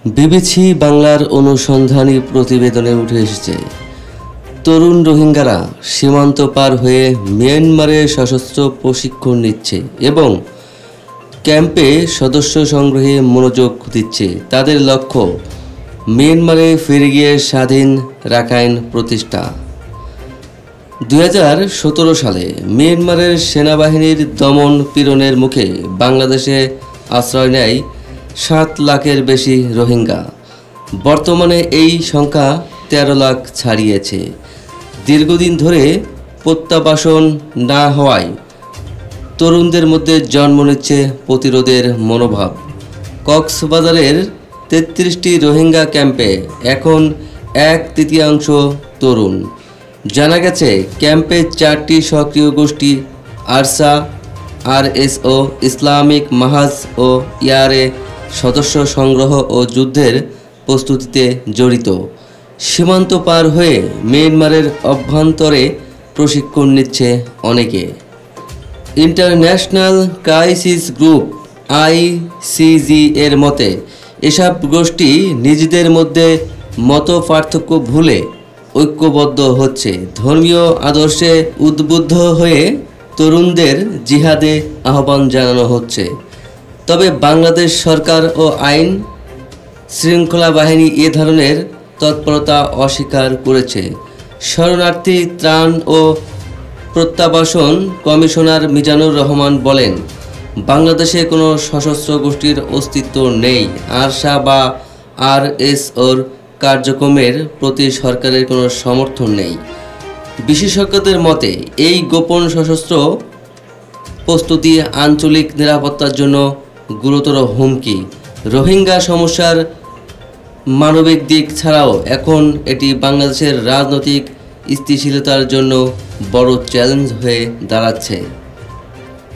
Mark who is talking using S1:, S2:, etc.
S1: BBC বাংলার অনুসন্ধানী প্রতিবেদনে উঠে এসেছে, তরুণ রোহিঙ্গারা সীমান্ত পার হয়ে মিয়ানমারে সশস্ত্র প্রশিক্ষণ নিচ্ছে এবং ক্যাম্পে সদস্য সংগ্রহে মনোযোগ দিচ্ছে। তাদের লক্ষ্য মিয়ানমারে ফিরে গিয়ে স্বাধীন রাখাইন প্রতিষ্ঠা। 2017 সালে মিয়ানমারের সেনাবাহিনীর দমন পীড়নের মুখে বাংলাদেশে আশ্রয় নেয় 7 লাখের বেশি রোহিঙ্গা। বর্তমানে এই সংখ্যা 13 লাখ ছাড়িয়েছে। দীর্ঘদিন ধরে প্রত্যাবাসন না হওয়ায় তরুণদের মধ্যে জন্ম নিচ্ছে প্রতিরোধের মনোভাব। কক্সবাজারের 33টি রোহিঙ্গা ক্যাম্পে এখন 1/3 তরুণ। জানা গেছে, ক্যাম্পে 4টি সক্রিয় গোষ্ঠী আরসা, আরএসও, ইসলামিক মাহাজ ও ইয়ারে সদস্য সংগ্রহ ও যুদ্ধের প্রস্তুতিতে জড়িত। সীমান্ত পার হয়ে মিয়ানমারের অভ্যন্তরে প্রশিক্ষণ নিচ্ছে অনেকে। ইন্টারন্যাশনাল ক্রাইসিস গ্রুপ ICG এর মতে, এসব গোষ্ঠী নিজেদের মধ্যে মত পার্থক্য ভুলে ঐক্যবদ্ধ হচ্ছে। ধর্মীয় আদর্শে উদ্বুদ্ধ হয়ে তরুণদের জিহাদে আহ্বান জানানো হচ্ছে। তবে বাংলাদেশ সরকার ও আইন শৃঙ্খলা বাহিনী এ ধরনের তৎপরতা অস্বীকার করেছে। শরণার্থী ত্রাণ ও প্রত্যাবাসন কমিশনার মিজানুর রহমান বলেন, বাংলাদেশে কোনো সশস্ত্র গোষ্ঠীর অস্তিত্ব নেই। আরসা বা আরএসওর কার্যক্রমের প্রতি সরকারের কোনো সমর্থন নেই। বিশেষজ্ঞদের মতে, এই গোপন সশস্ত্র প্রস্তুতি আঞ্চলিক নিরাপত্তার জন্য গুরুতর হুমকি। রোহিঙ্গা সমস্যার মানবিক দিক ছাড়াও এখন এটি বাংলাদেশের রাজনৈতিক স্থিতিশীলতার জন্য বড় চ্যালেঞ্জ হয়ে দাঁড়াচ্ছে।